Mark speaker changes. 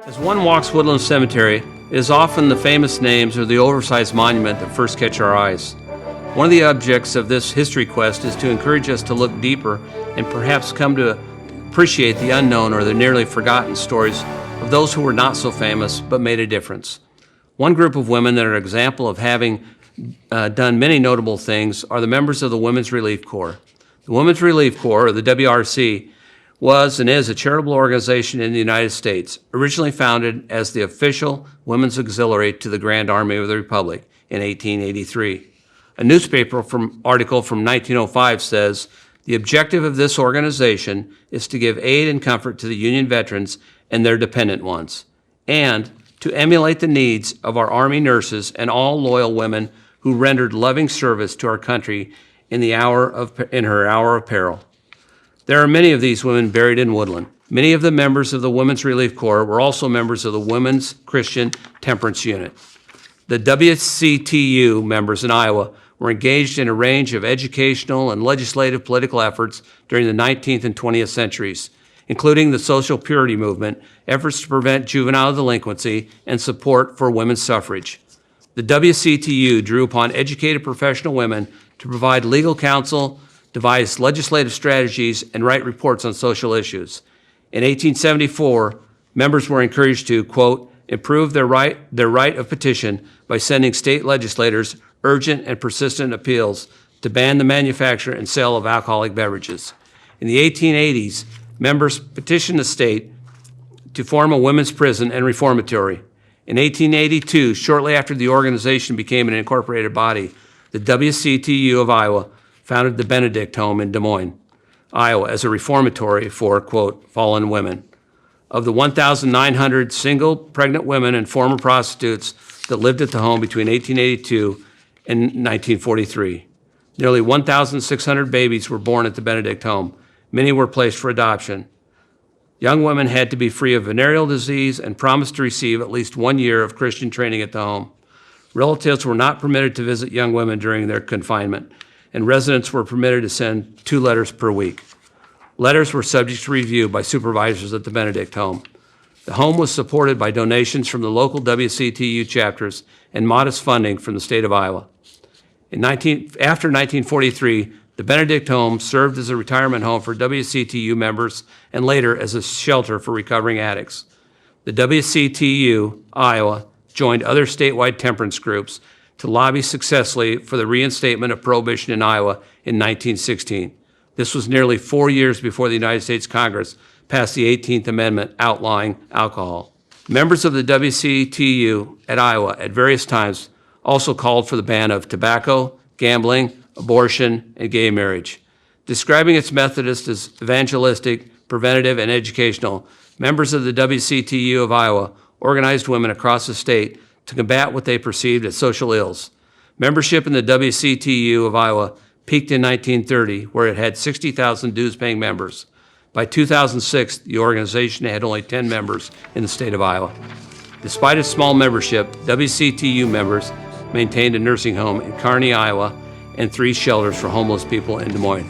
Speaker 1: As one walks Woodland Cemetery, it is often the famous names or the oversized monument that first catch our eyes. One of the objects of this history quest is to encourage us to look deeper and perhaps come to appreciate the unknown or the nearly forgotten stories of those who were not so famous but made a difference. One group of women that are an example of having done many notable things are the members of the Women's Relief Corps. The Women's Relief Corps, or the WRC, was and is a charitable organization in the United States, originally founded as the official women's auxiliary to the Grand Army of the Republic in 1883. A newspaper article from 1905 says, "The objective of this organization is to give aid and comfort to the Union veterans and their dependent ones, and to emulate the needs of our Army nurses and all loyal women who rendered loving service to our country in her hour of peril." There are many of these women buried in Woodland. Many of the members of the Women's Relief Corps were also members of the Women's Christian Temperance Unit. The WCTU members in Iowa were engaged in a range of educational and legislative political efforts during the 19th and 20th centuries, including the social purity movement, efforts to prevent juvenile delinquency, and support for women's suffrage. The WCTU drew upon educated professional women to provide legal counsel, devise legislative strategies, and write reports on social issues. In 1874, members were encouraged to, quote, improve their right of petition by sending state legislators urgent and persistent appeals to ban the manufacture and sale of alcoholic beverages. In the 1880s, members petitioned the state to form a women's prison and reformatory. In 1882, shortly after the organization became an incorporated body, the WCTU of Iowa founded the Benedict Home in Des Moines, Iowa, as a reformatory for, quote, fallen women. Of the 1,900 single pregnant women and former prostitutes that lived at the home between 1882 and 1943, nearly 1,600 babies were born at the Benedict Home. Many were placed for adoption. Young women had to be free of venereal disease and promised to receive at least 1 year of Christian training at the home. Relatives were not permitted to visit young women during their confinement, and residents were permitted to send 2 letters per week. Letters were subject to review by supervisors at the Benedict Home. The home was supported by donations from the local WCTU chapters and modest funding from the state of Iowa. After 1943, the Benedict Home served as a retirement home for WCTU members and later as a shelter for recovering addicts. The WCTU Iowa joined other statewide temperance groups to lobby successfully for the reinstatement of prohibition in Iowa in 1916. This was nearly 4 years before the United States Congress passed the 18th Amendment outlawing alcohol. Members of the WCTU at Iowa at various times also called for the ban of tobacco, gambling, abortion, and gay marriage. Describing its methods as evangelistic, preventative, and educational, members of the WCTU of Iowa organized women across the state to combat what they perceived as social ills. Membership in the WCTU of Iowa peaked in 1930, where it had 60,000 dues-paying members. By 2006, the organization had only 10 members in the state of Iowa. Despite its small membership, WCTU members maintained a nursing home in Kearney, Iowa, and 3 shelters for homeless people in Des Moines.